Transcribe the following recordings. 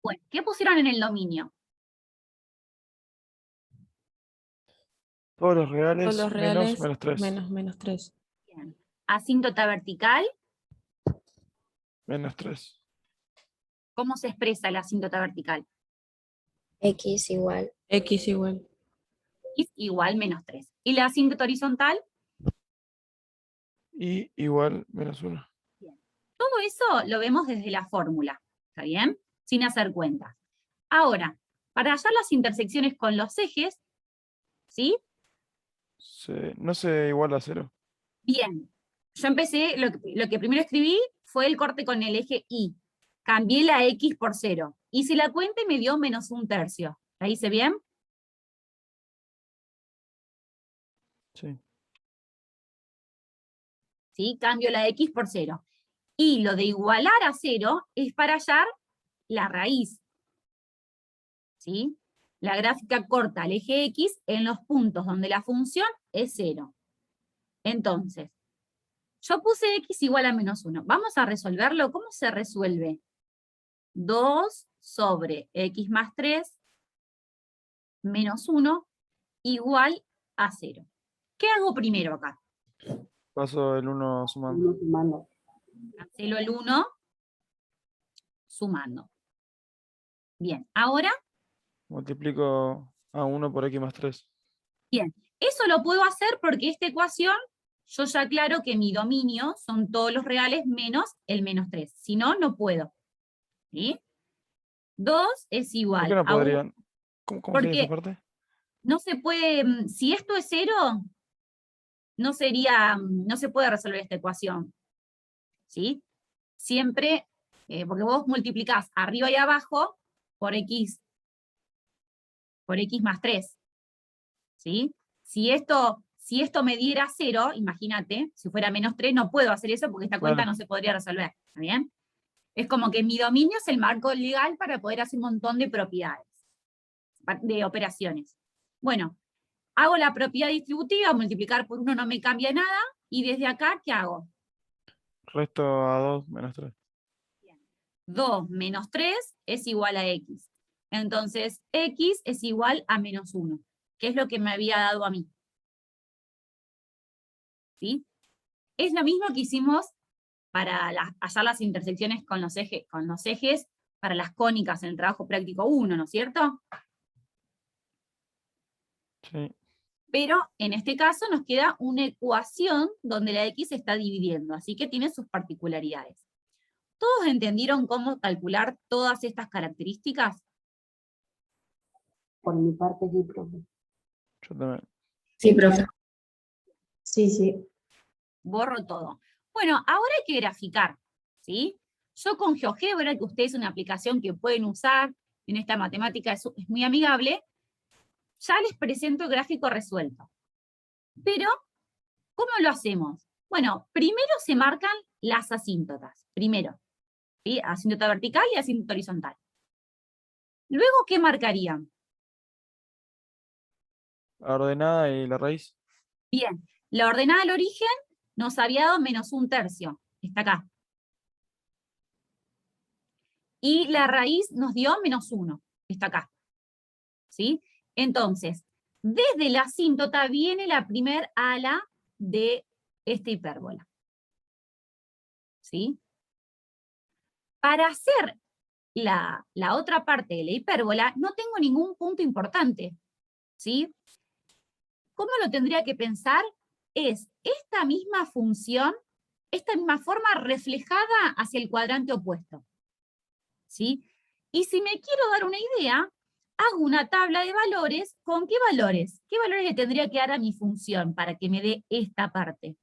Bueno, ¿qué pusieron en el dominio? Todos los Todos reales los menos reales menos 3. menos 3. Bien. Asíntota vertical, Menos 3. ¿cómo se expresa la asíntota vertical? X igual. X igual. X igual menos 3. ¿Y la asíntota horizontal? Y igual menos 1. Todo eso lo vemos desde la fórmula, ¿está bien? Sin hacer cuentas. Ahora, para hallar las intersecciones con los ejes, ¿sí? No se iguala a 0. Bien. Yo empecé, lo que primero escribí fue el corte con el eje Y. Cambié la X por 0. Hice la cuenta y me dio menos 1/3. ¿La hice bien? Sí. ¿Sí? Cambio la X por 0. Y lo de igualar a 0 es para hallar la raíz. ¿Sí? La gráfica corta al eje X en los puntos donde la función es 0. Entonces, yo puse X igual a menos 1. Vamos a resolverlo. ¿Cómo se resuelve? 2 sobre X más 3 menos 1 igual a 0. ¿Qué hago primero acá? Paso el 1 sumando. Cancelo el 1 sumando. Bien, ahora, Multiplico a 1 por X más 3. bien, eso lo puedo hacer porque esta ecuación, yo ya aclaro que mi dominio son todos los reales menos el menos 3. Si no, no puedo. ¿Sí? 2 es ¿Por igual qué no a 1. podrían? ¿Cómo sería esa Porque parte? no se puede, si esto es 0, no se puede resolver esta ecuación. ¿Sí? Siempre, porque vos multiplicás arriba y abajo por X más 3. ¿Sí? Si esto me diera 0, imagínate, si fuera menos 3, no puedo hacer eso porque esta cuenta Claro. no se podría resolver. ¿Está bien? Es como que mi dominio es el marco legal para poder hacer un montón de propiedades, de operaciones. Bueno, hago la propiedad distributiva, multiplicar por 1 no me cambia nada, y desde acá, ¿qué hago? Resto a 2 menos 3. 2 menos 3 es igual a X. Entonces, X es igual a menos 1, que es lo que me había dado a mí. ¿Sí? Es lo mismo que hicimos para hallar las intersecciones con los ejes para las cónicas en el trabajo práctico 1, ¿no es cierto? Sí. Pero en este caso nos queda una ecuación donde la X se está dividiendo, así que tiene sus particularidades. ¿Todos entendieron cómo calcular todas estas características? Por mi parte, sí, profe. Yo también. Sí, profe. Sí, sí. Borro todo. Bueno, ahora hay que graficar, ¿sí? Yo con GeoGebra, que ustedes es una aplicación que pueden usar en esta matemática, es muy amigable, ya les presento el gráfico resuelto. Pero, ¿cómo lo hacemos? Bueno, primero se marcan las asíntotas, primero, ¿sí? Asíntota vertical y asíntota horizontal. Luego, ¿qué marcarían? La ordenada y la raíz. Bien, la ordenada del origen nos había dado menos 1/3, está acá. Y la raíz nos dio menos 1, está acá. ¿Sí? Entonces, desde la asíntota viene la primer ala de esta hipérbola. ¿Sí? Para hacer la otra parte de la hipérbola, no tengo ningún punto importante. ¿Sí? ¿Cómo lo tendría que pensar? Es esta misma función, esta misma forma reflejada hacia el cuadrante opuesto. ¿Sí? Y si me quiero dar una idea, hago una tabla de valores. ¿Con qué valores? ¿Qué valores le tendría que dar a mi función para que me dé esta parte?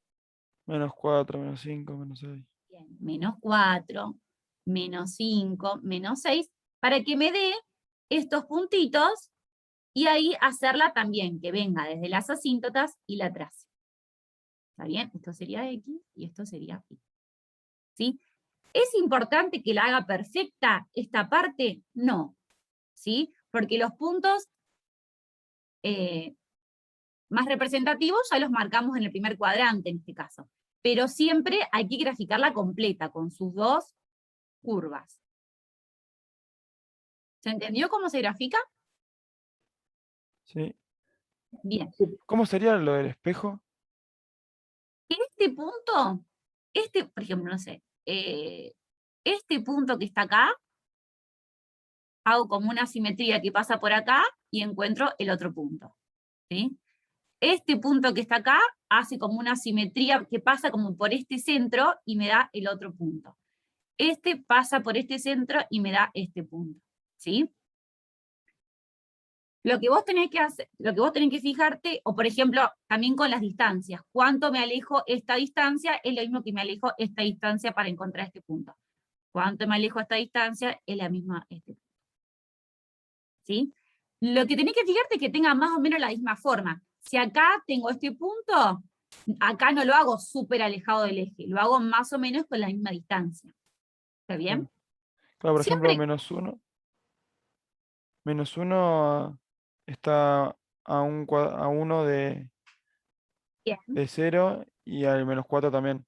Menos 4, menos 5, menos 6. Bien, menos 4, menos 5, menos 6, para que me dé estos puntitos y ahí hacerla también, que venga desde las asíntotas y la trace. ¿Está bien? Esto sería X y esto sería Y. ¿Sí? ¿Es importante que la haga perfecta esta parte? No. ¿Sí? Porque los puntos más representativos ya los marcamos en el primer cuadrante en este caso. Pero siempre hay que graficarla completa con sus dos curvas. ¿Se entendió cómo se grafica? Sí. Bien. ¿Cómo sería lo del espejo? Este punto, por ejemplo, no sé, este punto que está acá, hago como una simetría que pasa por acá y encuentro el otro punto, ¿sí? Este punto que está acá hace como una simetría que pasa como por este centro y me da el otro punto. Este pasa por este centro y me da este punto, ¿sí? Lo que vos tenés que hacer, lo que vos tenés que fijarte, o por ejemplo, también con las distancias, cuánto me alejo esta distancia es lo mismo que me alejo esta distancia para encontrar este punto. Cuánto me alejo esta distancia es la misma este punto. ¿Sí? Lo que tenés que fijarte es que tenga más o menos la misma forma. Si acá tengo este punto, acá no lo hago súper alejado del eje, lo hago más o menos con la misma distancia. ¿Está bien? Claro, por ejemplo, Siempre, menos uno está a 1 bien, de 0 y al -4 también.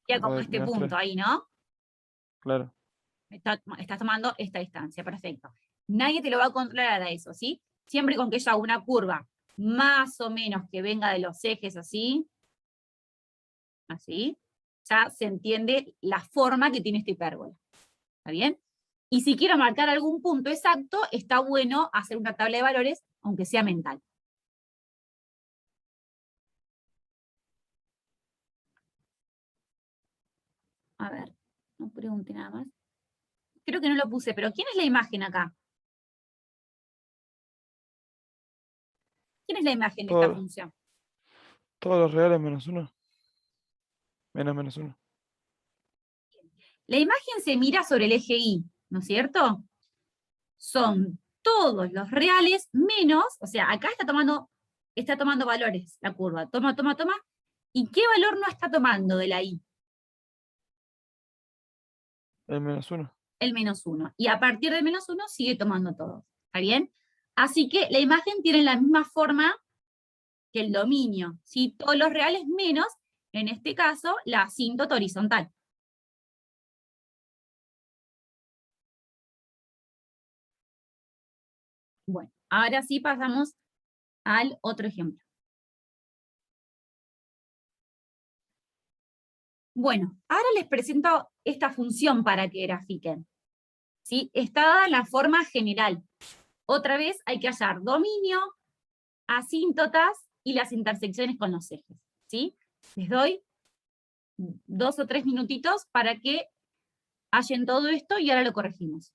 ya O como del este -3, punto ahí, ¿no? claro. Estás tomando esta distancia, perfecto. Nadie te lo va a controlar a eso, ¿sí? Siempre con que yo haga una curva más o menos que venga de los ejes así, ya se entiende la forma que tiene esta hipérbola. ¿Está bien? Y si quiero marcar algún punto exacto, está bueno hacer una tabla de valores, aunque sea mental. A ver, no pregunte nada más. Creo que no lo puse, pero ¿quién es la imagen acá? ¿Quién es la imagen de esta Todo- función? todos los reales -1. -1. La imagen se mira sobre el eje Y, ¿no es cierto? Son todos los reales menos, o sea, acá está tomando valores la curva, toma, toma, toma, ¿y qué valor no está tomando de la Y? El -1. El -1. Y a partir del -1 sigue tomando todo, ¿está bien? Así que la imagen tiene la misma forma que el dominio, ¿sí? Todos los reales menos, en este caso, la asíntota horizontal. Bueno, ahora sí pasamos al otro ejemplo. Bueno, ahora les presento esta función para que grafiquen. ¿Sí? Está dada en la forma general. Otra vez hay que hallar dominio, asíntotas y las intersecciones con los ejes. ¿Sí? Les doy 2 o 3 minutitos para que hallen todo esto y ahora lo corregimos.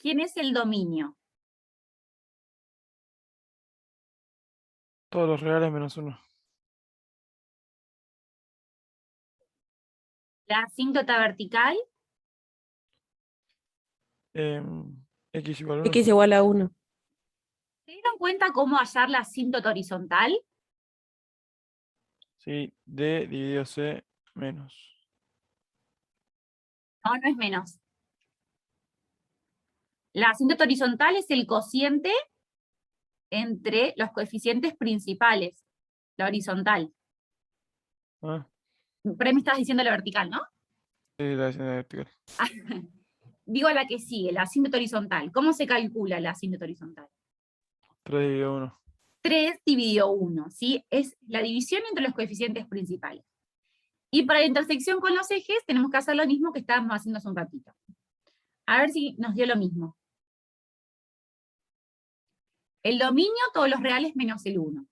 ¿Quién es el dominio? Todos los reales -1. La asíntota vertical. X igual 1. X igual a 1. ¿Se dieron cuenta cómo hallar la asíntota horizontal? Sí, D dividido C menos. No, no es menos. La asíntota horizontal es el cociente entre los coeficientes principales, la horizontal. Ah, Por ahí me estabas diciendo la vertical, ¿no? sí, la vertical. Digo la que sigue, la asíntota horizontal. ¿Cómo se calcula la asíntota horizontal? 3/1. 3 dividido 1, ¿sí? Es la división entre los coeficientes principales. Y para la intersección con los ejes tenemos que hacer lo mismo que estábamos haciendo hace un ratito. A ver si nos dio lo mismo. El dominio, todos los reales menos el 1.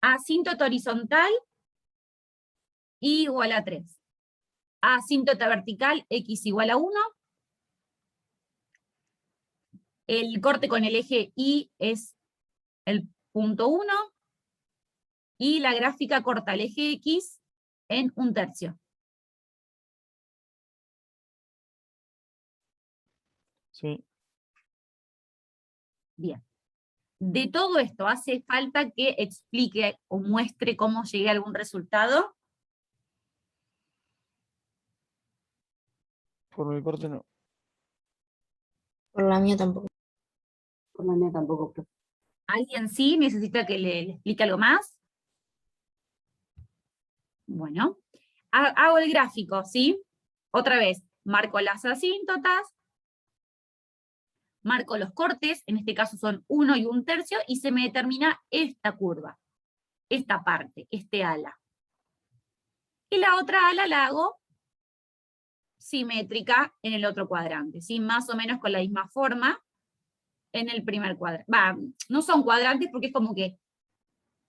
Asíntota horizontal, y igual a 3. Asíntota vertical, x igual a 1. El corte con el eje Y es el punto 1. Y la gráfica corta el eje X en 1/3. Sí. Bien. De todo esto, ¿hace falta que explique o muestre cómo llegué a algún resultado? Por mi parte no. Por la mía tampoco. Por la mía tampoco, profe. ¿Alguien sí necesita que le explique algo más? Bueno, hago el gráfico, ¿sí? Otra vez, marco las asíntotas, marco los cortes, en este caso son 1 y 1/3, y se me determina esta curva, esta parte, este ala. Y la otra ala la hago simétrica en el otro cuadrante, ¿sí? Más o menos con la misma forma en el primer cuadrante. No son cuadrantes porque es como que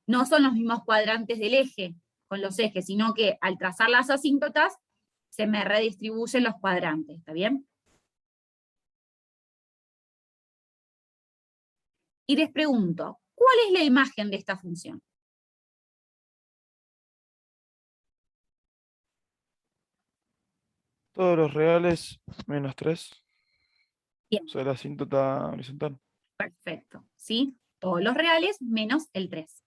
no son los mismos cuadrantes del eje, con los ejes, sino que al trazar las asíntotas se me redistribuyen los cuadrantes, ¿está bien? Y les pregunto, ¿cuál es la imagen de esta función? Todos los reales menos 3. Bien. O sea, la asíntota horizontal. Perfecto, ¿sí? Todos los reales menos el 3.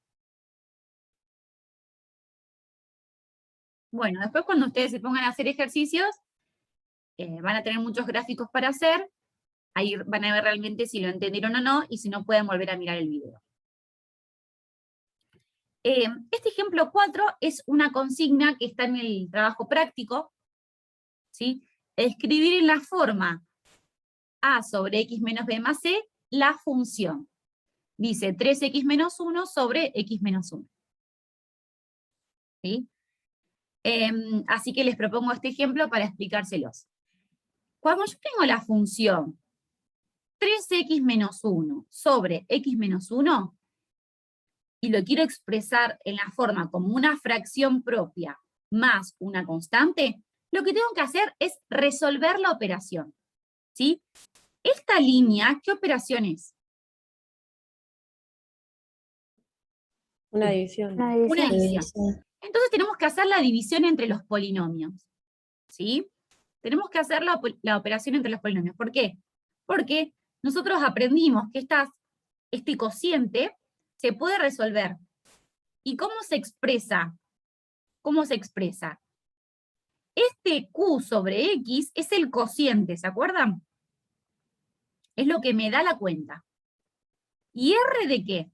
Bueno, después cuando ustedes se pongan a hacer ejercicios, van a tener muchos gráficos para hacer, ahí van a ver realmente si lo entendieron o no, y si no pueden volver a mirar el video. Este ejemplo 4 es una consigna que está en el trabajo práctico, ¿sí? Escribir en la forma a sobre x menos b más c la función. Dice 3x menos 1 sobre x menos 1. ¿Sí? Así que les propongo este ejemplo para explicárselos. Cuando yo tengo la función 3x menos 1 sobre x menos 1, y lo quiero expresar en la forma como una fracción propia más una constante, lo que tengo que hacer es resolver la operación. ¿Sí? Esta línea, ¿qué operación es? Una división. Una Una división. división. Entonces tenemos que hacer la división entre los polinomios. ¿Sí? Tenemos que hacer la operación entre los polinomios. ¿Por qué? Porque nosotros aprendimos que este cociente se puede resolver. ¿Y cómo se expresa? ¿Cómo se expresa? Este Q sobre X es el cociente, ¿se acuerdan? Es lo que me da la cuenta. ¿Y R de qué?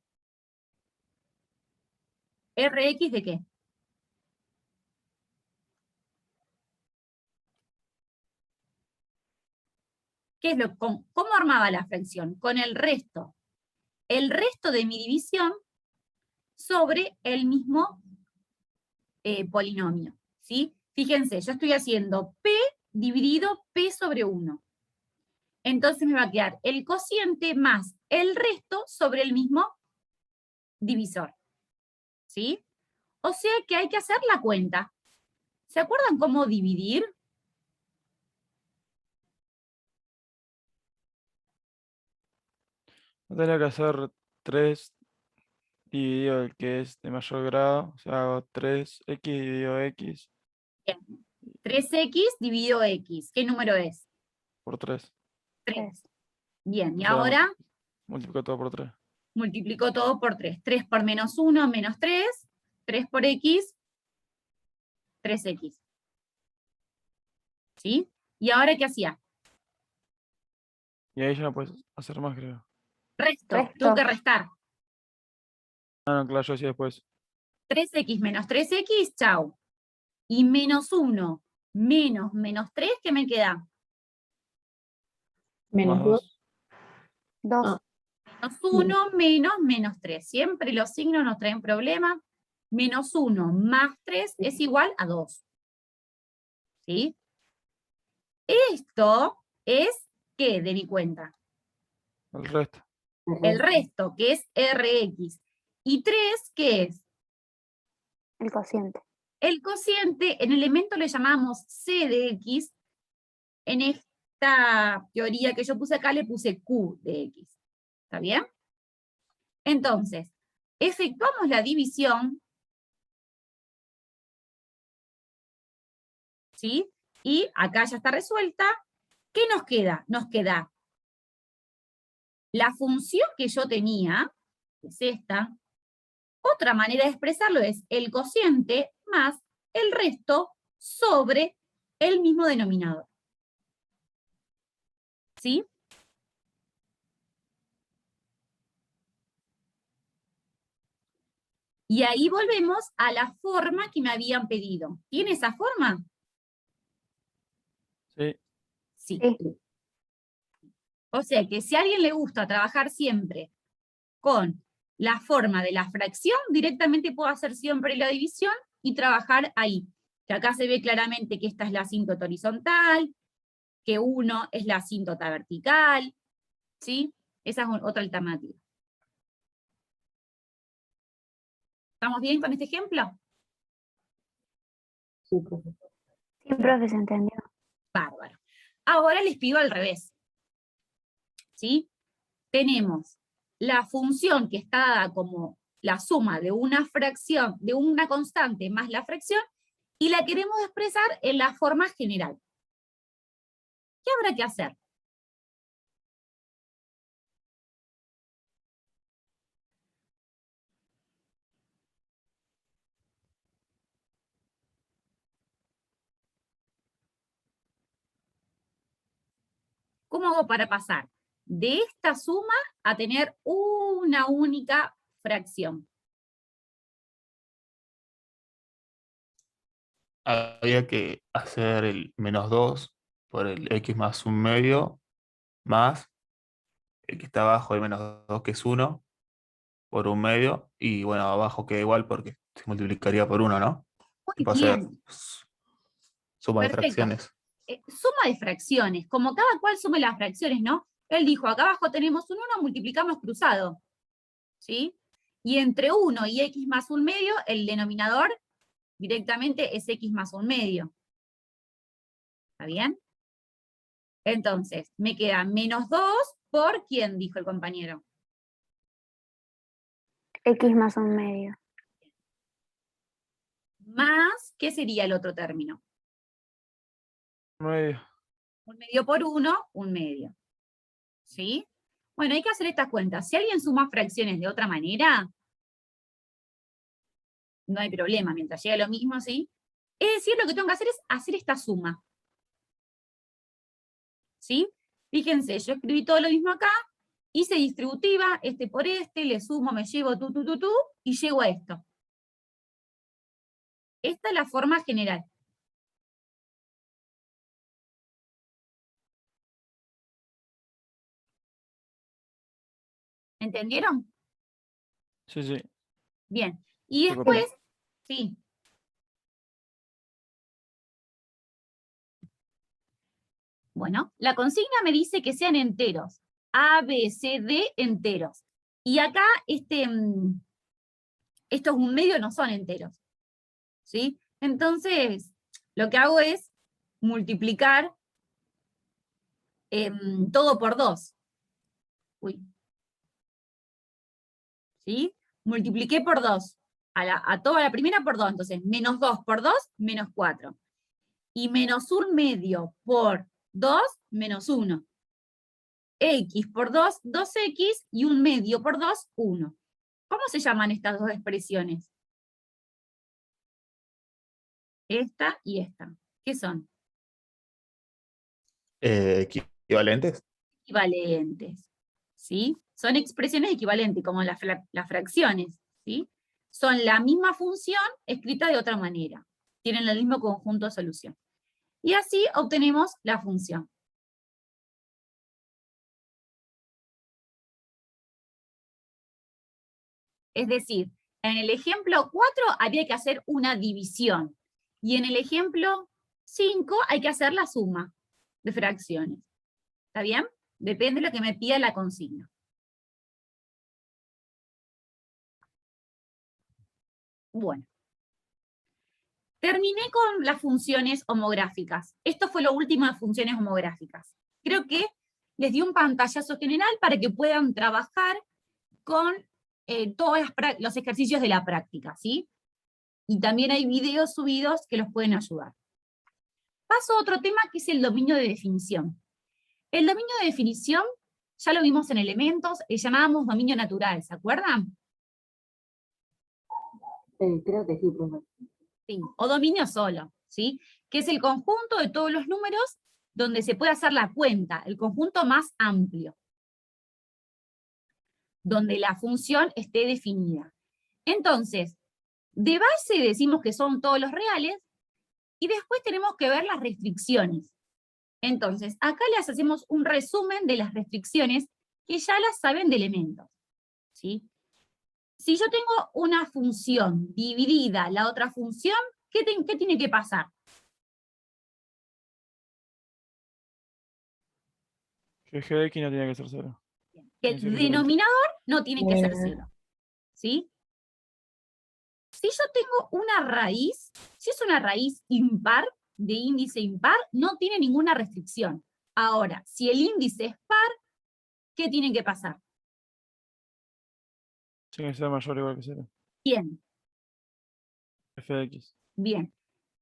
¿RX de qué? ¿Cómo armaba la fracción? Con el resto. El resto de mi división sobre el mismo polinomio. ¿Sí? Fíjense, yo estoy haciendo P dividido P sobre 1. Entonces me va a quedar el cociente más el resto sobre el mismo divisor. ¿Sí? O sea que hay que hacer la cuenta. ¿Se acuerdan cómo dividir? No tenía que hacer 3 dividido el que es de mayor grado. O sea, hago 3x dividido x Bien. 3x dividido x. ¿Qué número es? por 3. 3. Bien, y O sea, ahora multiplico todo por 3. multiplico todo por 3. 3 por menos 1, menos 3. 3 por x, 3x. ¿Sí? ¿Y ahora qué hacía? Y ahí ya no puedes hacer más, creo. Resto. Resto. Tengo que restar. Ah, no, claro, yo decía después. 3x menos 3x, chau. Y menos 1 menos menos 3, ¿qué me queda? Menos Más 2. 2. Ah. Menos 1 menos menos 3. Siempre los signos nos traen problemas. Menos 1 más 3 es igual a 2. ¿Sí? Esto es, ¿qué de mi cuenta? El resto. El resto, que es Rx. Y 3, ¿qué es? El cociente. El cociente, en elemento le llamamos C de X. En esta teoría que yo puse acá le puse Q de X. ¿Está bien? Entonces, efectuamos la división, ¿sí? Y acá ya está resuelta. ¿Qué nos queda? Nos queda la función que yo tenía, que es esta. Otra manera de expresarlo es el cociente más el resto sobre el mismo denominador. ¿Sí? Y ahí volvemos a la forma que me habían pedido. ¿Tiene esa forma? Sí. Sí. Sí. O sea que si a alguien le gusta trabajar siempre con la forma de la fracción, directamente puedo hacer siempre la división y trabajar ahí. Que acá se ve claramente que esta es la asíntota horizontal, que 1 es la asíntota vertical, ¿sí? Esa es otra alternativa. ¿Estamos bien con este ejemplo? Sí, profesor. Sí, profe, se entendió. Bárbaro. Ahora les pido al revés. ¿Sí? Tenemos la función que está dada como la suma de una fracción, de una constante más la fracción, y la queremos expresar en la forma general. ¿Qué habrá que hacer? ¿Cómo hago para pasar de esta suma a tener una única fracción? Había que hacer el menos 2 por el x más un medio, más el que está abajo de menos 2 que es 1 por un medio, y bueno, abajo queda igual porque se multiplicaría por 1, ¿no? Y Muy puede ser bien, suma de perfecto. fracciones. Suma de fracciones, como cada cual sume las fracciones, ¿no? Él dijo, acá abajo tenemos un 1, multiplicamos cruzado, ¿sí? Y entre 1 y x más un medio, el denominador directamente es x más un medio. ¿Está bien? Entonces, me queda menos 2 por, ¿quién dijo el compañero? X más un medio. Más, ¿qué sería el otro término? Medio. Un medio por 1, un medio. ¿Sí? Bueno, hay que hacer estas cuentas. Si alguien suma fracciones de otra manera, no hay problema, mientras llega lo mismo, ¿sí? Es decir, lo que tengo que hacer es hacer esta suma. ¿Sí? Fíjense, yo escribí todo lo mismo acá, hice distributiva, este por este, le sumo, me llevo tú, y llego a esto. Esta es la forma general. ¿Entendieron? Sí, sí. Bien. Y Se cortó. después, sí. Bueno, la consigna me dice que sean enteros. A, B, C, D, enteros. Y acá, estos un medio no son enteros. ¿Sí? Entonces, lo que hago es multiplicar todo por 2. Uy. ¿Sí? Multipliqué por 2. A toda la primera por 2. Entonces, menos 2 por 2, menos 4. Y menos un medio por 2, menos 1. X por 2, 2x, y un medio por 2, 1. ¿Cómo se llaman estas dos expresiones? Esta y esta. ¿Qué son? Equivalentes. Equivalentes, ¿sí? Son expresiones equivalentes, como las fracciones, ¿sí? Son la misma función escrita de otra manera. Tienen el mismo conjunto de solución. Y así obtenemos la función. Es decir, en el ejemplo 4 había que hacer una división. Y en el ejemplo 5 hay que hacer la suma de fracciones. ¿Está bien? Depende de lo que me pida la consigna. Bueno. Terminé con las funciones homográficas. Esto fue lo último de funciones homográficas. Creo que les di un pantallazo general para que puedan trabajar con todos los ejercicios de la práctica, ¿sí? Y también hay videos subidos que los pueden ayudar. Paso a otro tema que es el dominio de definición. El dominio de definición, ya lo vimos en elementos, le llamábamos dominio natural, ¿se acuerdan? Creo que sí, profe. Sí, o dominio solo, ¿sí? Que es el conjunto de todos los números donde se puede hacer la cuenta, el conjunto más amplio, donde la función esté definida. Entonces, de base decimos que son todos los reales, y después tenemos que ver las restricciones. Entonces, acá les hacemos un resumen de las restricciones que ya las saben de elementos, ¿sí? Si yo tengo una función dividida la otra función, ¿qué tiene que pasar? Que g de x no tiene que ser 0. Que el Tiene que ser diferente. denominador no tiene que ser Bueno. 0, ¿sí? Si yo tengo una raíz, si es una raíz impar, de índice impar, no tiene ninguna restricción. Ahora, si el índice es par, ¿qué tiene que pasar? Tiene que ser mayor o igual que 0. Bien, F de x. bien.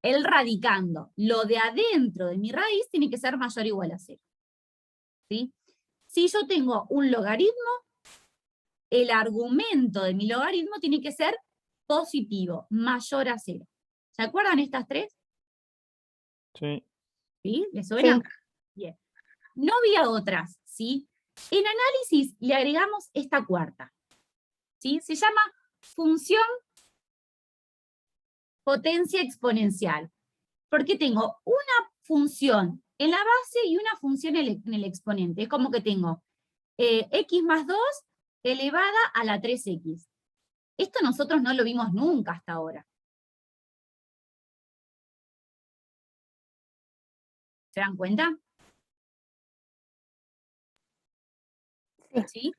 El radicando, lo de adentro de mi raíz tiene que ser mayor o igual a 0. ¿Sí? Si yo tengo un logaritmo, el argumento de mi logaritmo tiene que ser positivo, mayor a 0. ¿Se acuerdan estas tres? Sí. ¿Sí? ¿Les suena? Sí. Bien. No había otras, ¿sí? En análisis le agregamos esta cuarta, ¿sí? Se llama función potencia exponencial, porque tengo una función en la base y una función en el exponente. Es como que tengo x más 2 elevada a la 3x. Esto nosotros no lo vimos nunca hasta ahora. ¿Se dan cuenta? ¿Sí?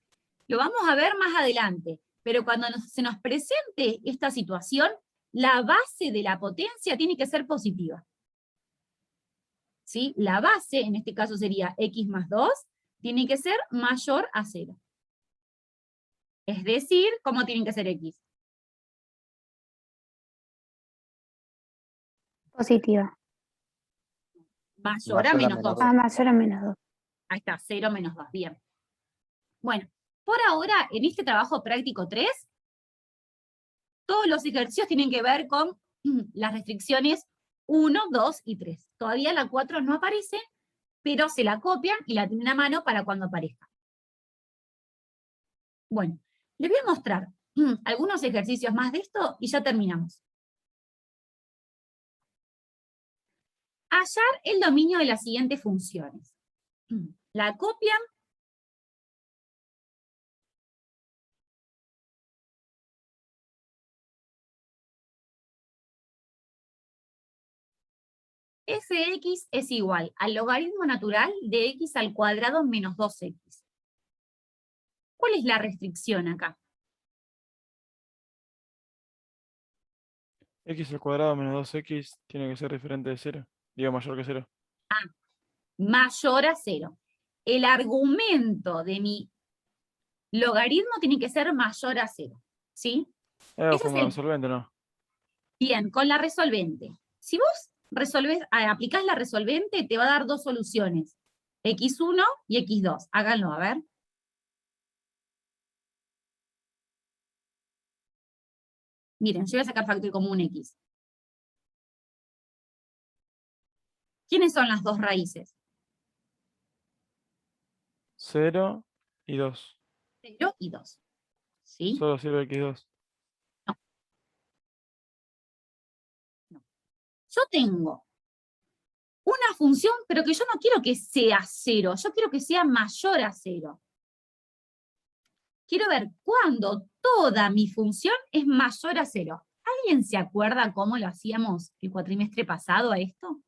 Lo vamos a ver más adelante, pero cuando se nos presente esta situación, la base de la potencia tiene que ser positiva. ¿Sí? La base, en este caso sería x más 2, tiene que ser mayor a 0. Es decir, ¿cómo tienen que ser x? Positiva. Mayor a menos 2. Ah, mayor o menos 2. Ahí está, 0 menos 2, bien. Bueno, por ahora, en este trabajo práctico 3, todos los ejercicios tienen que ver con las restricciones 1, 2 y 3. Todavía la 4 no aparece, pero se la copian y la tienen a mano para cuando aparezca. Bueno, les voy a mostrar algunos ejercicios más de esto y ya terminamos. Hallar el dominio de las siguientes funciones. La copian. F de x es igual al logaritmo natural de x al cuadrado menos 2x. ¿Cuál es la restricción acá? X al cuadrado menos 2x tiene que ser diferente de 0. Digo, mayor que 0. Mayor a 0. El argumento de mi logaritmo tiene que ser mayor a 0. ¿Sí? Ese Con es la el... resolvente, ¿no? Bien, con la resolvente. Si vos aplicás la resolvente, te va a dar dos soluciones. X1 y X2. Háganlo, a ver. Miren, yo voy a sacar factor común X. ¿Quiénes son las dos raíces? 0 y 2. 0 y 2. ¿Sí? Solo sirve x2. Yo tengo una función, pero que yo no quiero que sea 0, yo quiero que sea mayor a 0. Quiero ver cuándo toda mi función es mayor a 0. ¿Alguien se acuerda cómo lo hacíamos el cuatrimestre pasado a esto?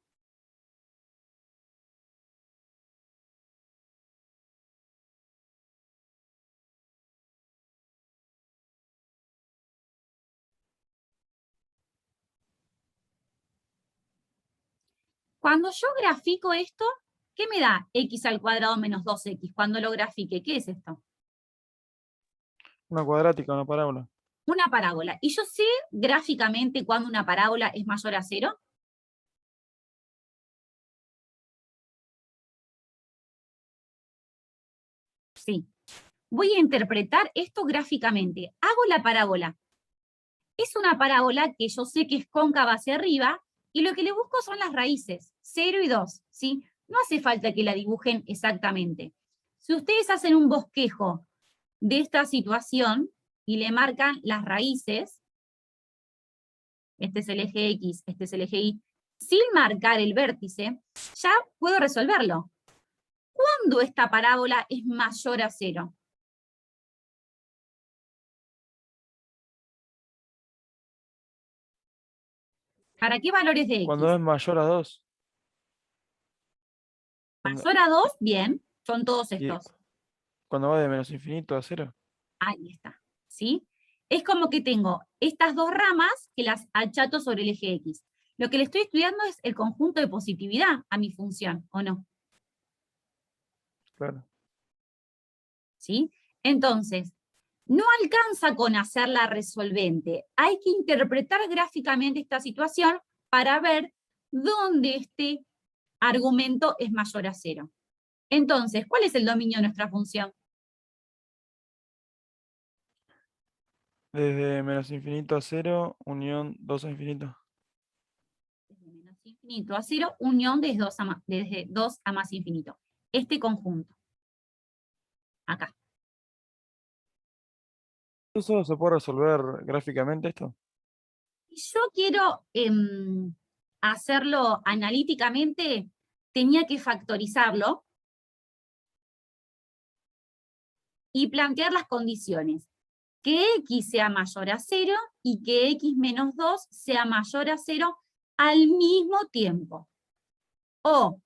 Cuando yo grafico esto, ¿qué me da x al cuadrado menos 2x? Cuando lo grafique, ¿qué es esto? Una cuadrática, una parábola. Una parábola. ¿Y yo sé gráficamente cuándo una parábola es mayor a 0? Sí. Voy a interpretar esto gráficamente. Hago la parábola. Es una parábola que yo sé que es cóncava hacia arriba, y lo que le busco son las raíces, 0 y 2, ¿sí? No hace falta que la dibujen exactamente. Si ustedes hacen un bosquejo de esta situación y le marcan las raíces, este es el eje X, este es el eje Y, sin marcar el vértice, ya puedo resolverlo. ¿Cuándo esta parábola es mayor a 0? ¿Para qué valores de X? Cuando es mayor a 2. Mayor a 2, bien, son todos Y estos. cuando va de menos infinito a 0. Ahí está, ¿sí? Es como que tengo estas dos ramas que las achato sobre el eje X. Lo que le estoy estudiando es el conjunto de positividad a mi función, ¿o no? Claro. ¿Sí? Entonces, no alcanza con hacerla resolvente. Hay que interpretar gráficamente esta situación para ver dónde este argumento es mayor a 0. Entonces, ¿cuál es el dominio de nuestra función? Desde menos infinito a 0, unión 2 a infinito. Desde menos infinito a 0, unión desde 2 a más infinito. Este conjunto. Acá. ¿Eso se puede resolver gráficamente esto? Si yo quiero hacerlo analíticamente, tenía que factorizarlo y plantear las condiciones. Que x sea mayor a 0 y que x menos 2 sea mayor a 0 al mismo tiempo. O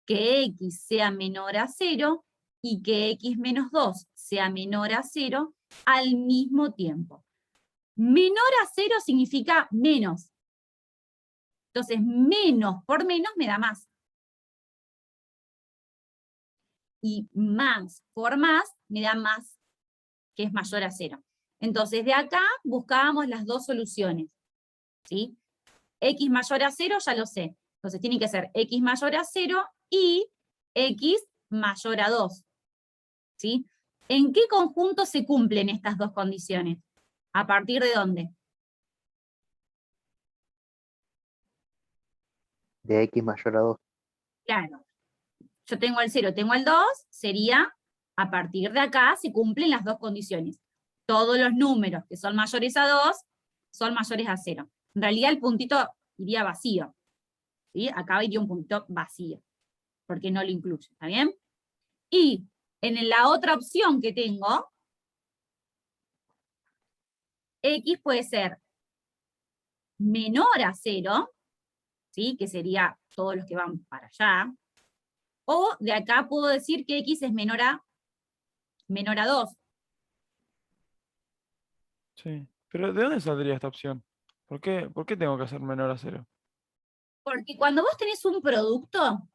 que x sea menor a 0 y que x menos 2 sea menor a 0 al mismo tiempo. Menor a 0 significa menos. Entonces, menos por menos me da más. Y más por más me da más, que es mayor a 0. Entonces, de acá buscábamos las dos soluciones. ¿Sí? X mayor a 0 ya lo sé. Entonces, tiene que ser x mayor a 0 y x mayor a 2. ¿Sí? ¿En qué conjunto se cumplen estas dos condiciones? ¿A partir de dónde? De x mayor a 2. Claro. Yo tengo el 0, tengo el 2, sería, a partir de acá se cumplen las dos condiciones. Todos los números que son mayores a 2 son mayores a 0. En realidad el puntito iría vacío. ¿Sí? Acá iría un puntito vacío, porque no lo incluye, ¿está bien? Y en la otra opción que tengo, x puede ser menor a 0, ¿sí? Que sería todos los que van para allá, o de acá puedo decir que x es menor a 2. Sí. Pero ¿de dónde saldría esta opción? ¿Por qué tengo que hacer menor a 0? Porque cuando vos tenés un producto,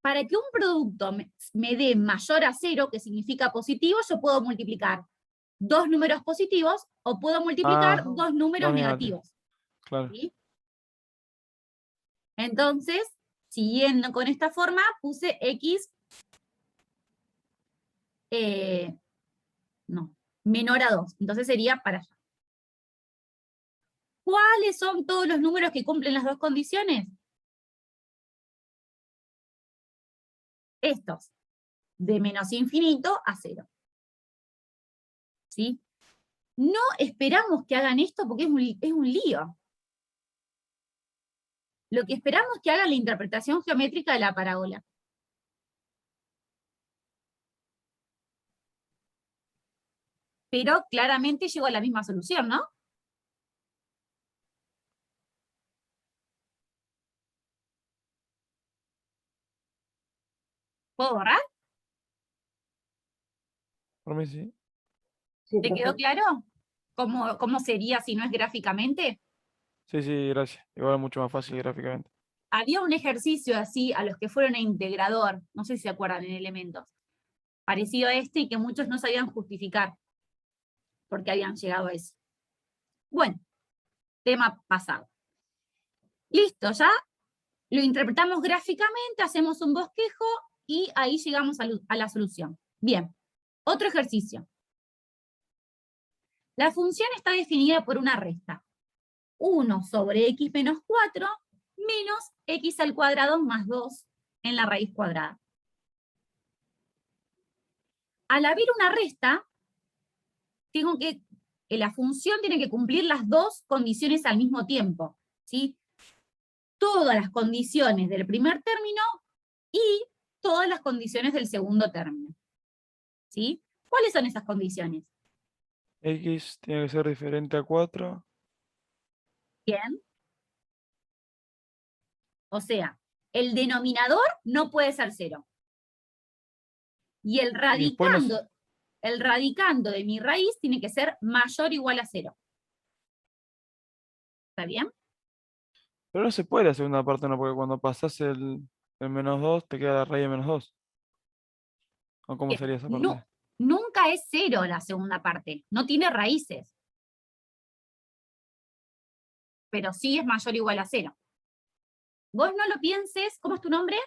para que un producto me dé mayor a 0, que significa positivo, yo puedo multiplicar dos números positivos o puedo multiplicar Ah, dos números dos negativos. negativos. Claro. ¿Sí? Entonces, siguiendo con esta forma, puse x menor a 2. Entonces sería para allá. ¿Cuáles son todos los números que cumplen las dos condiciones? Estos. de menos infinito a 0. ¿Sí? No esperamos que hagan esto porque es un lío. Lo que esperamos es que hagan la interpretación geométrica de la parábola. Pero claramente llego a la misma solución, ¿no? ¿Puedo borrar? Por mí sí. Sí, ¿Te quedó profe. claro? ¿Cómo sería si no es gráficamente? Sí, sí, gracias. Igual es mucho más fácil gráficamente. Había un ejercicio así a los que fueron a integrador, no sé si se acuerdan, en elementos, parecido a este y que muchos no sabían justificar porque habían llegado a eso. Bueno, tema pasado. Listo, ya lo interpretamos gráficamente, hacemos un bosquejo y ahí llegamos a la solución. Bien, otro ejercicio. La función está definida por una resta. 1 sobre x menos 4 menos x al cuadrado más 2 en la raíz cuadrada. Al haber una resta, la función tiene que cumplir las dos condiciones al mismo tiempo, ¿sí? Todas las condiciones del primer término y todas las condiciones del segundo término, ¿sí? ¿Cuáles son esas condiciones? X tiene que ser diferente a 4. Bien. O sea, el denominador no puede ser 0. Y el Y después nos- radicando de mi raíz tiene que ser mayor o igual a 0. ¿Está bien? Pero no se puede la segunda parte, no, porque cuando pasas el menos 2 te queda la raíz de menos 2. ¿O cómo Bien. sería esa parte? No, nunca es 0 la segunda parte. No tiene raíces. Pero sí es mayor o igual a 0. Vos no lo pienses, ¿cómo es tu nombre?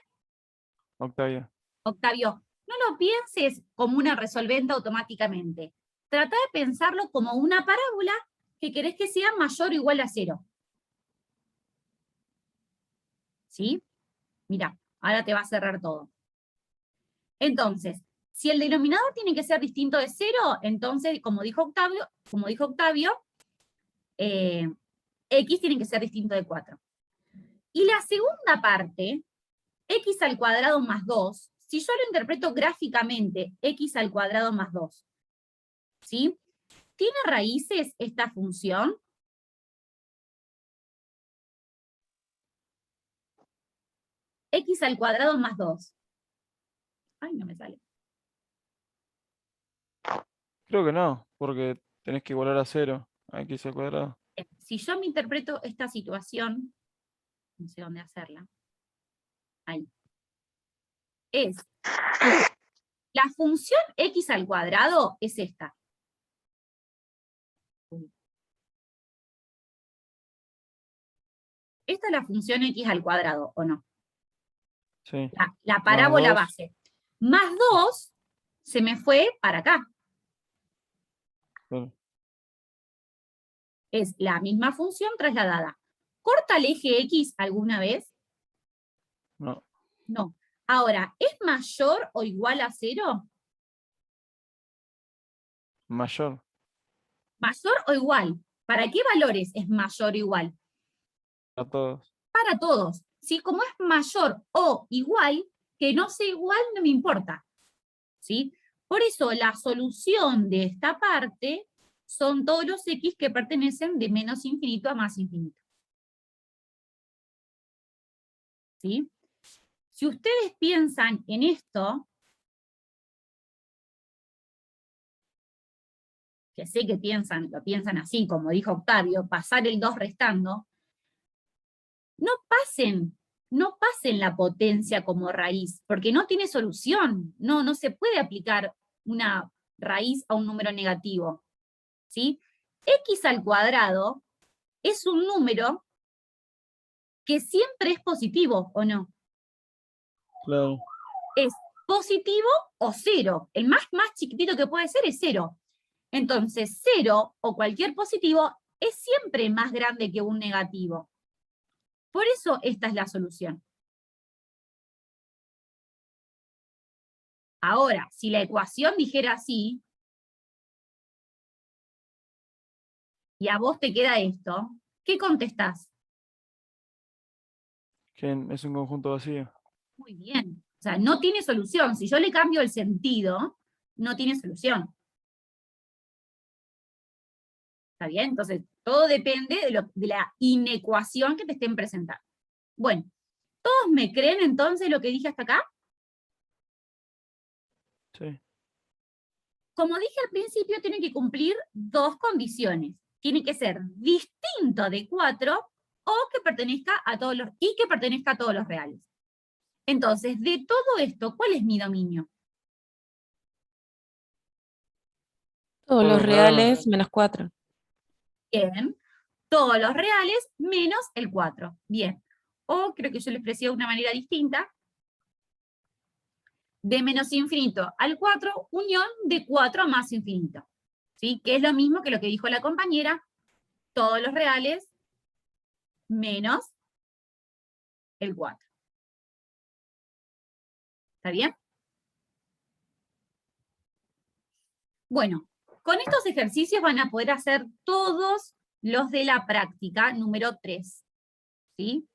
Octavio. Octavio, no lo pienses como una resolvente automáticamente. Trata de pensarlo como una parábola que querés que sea mayor o igual a 0. ¿Sí? Mira, ahora te va a cerrar todo. Entonces, si el denominador tiene que ser distinto de 0, entonces, como dijo Octavio, x tiene que ser distinto de 4. Y la segunda parte, x al cuadrado más 2, si yo lo interpreto gráficamente, x al cuadrado más 2, ¿sí? ¿Tiene raíces esta función? X al cuadrado más 2. Ay, no me sale. Creo que no, porque tenés que igualar a 0 a X al cuadrado. Si yo me interpreto esta situación, no sé dónde hacerla. Ahí. La función x al cuadrado es esta. Esta es la función x al cuadrado, ¿o no? Sí. La parábola dos. base. Más 2 se me fue para acá. Claro. Es la misma función trasladada. ¿Corta el eje x alguna vez? No. No. Ahora, ¿es mayor o igual a 0? Mayor. ¿Mayor o igual? ¿Para qué valores es mayor o igual? A todos. Para todos. ¿Sí? Como es mayor o igual, que no sea igual no me importa. ¿Sí? Por eso la solución de esta parte son todos los x que pertenecen de menos infinito a más infinito. ¿Sí? Si ustedes piensan en esto, que sé que lo piensan así, como dijo Octavio, pasar el 2 restando, no pasen la potencia como raíz, porque no tiene solución, no se puede aplicar una raíz a un número negativo, ¿sí? X al cuadrado es un número que siempre es positivo, ¿o no? Claro. Es positivo o 0. El más chiquitito que puede ser es 0. Entonces, 0 o cualquier positivo es siempre más grande que un negativo. Por eso esta es la solución. Ahora, si la ecuación dijera así, y a vos te queda esto, ¿qué contestás? Que es un conjunto vacío. Muy bien. O sea, no tiene solución. Si yo le cambio el sentido, no tiene solución. ¿Está bien? Entonces, todo depende de la inecuación que te estén presentando. Bueno, ¿todos me creen entonces lo que dije hasta acá? Sí. Como dije al principio, tiene que cumplir dos condiciones. Tiene que ser distinto de 4 o que pertenezca a todos los reales. Entonces, de todo esto, ¿cuál es mi dominio? Todos Todos los los reales. reales menos 4. Bien. Todos los reales menos el 4. Bien. O creo que yo lo expresé de una manera distinta. De menos infinito al 4, unión de 4 más infinito. ¿Sí? Que es lo mismo que lo que dijo la compañera. Todos los reales menos el 4. ¿Está bien? Bueno, con estos ejercicios van a poder hacer todos los de la práctica número 3. ¿Sí?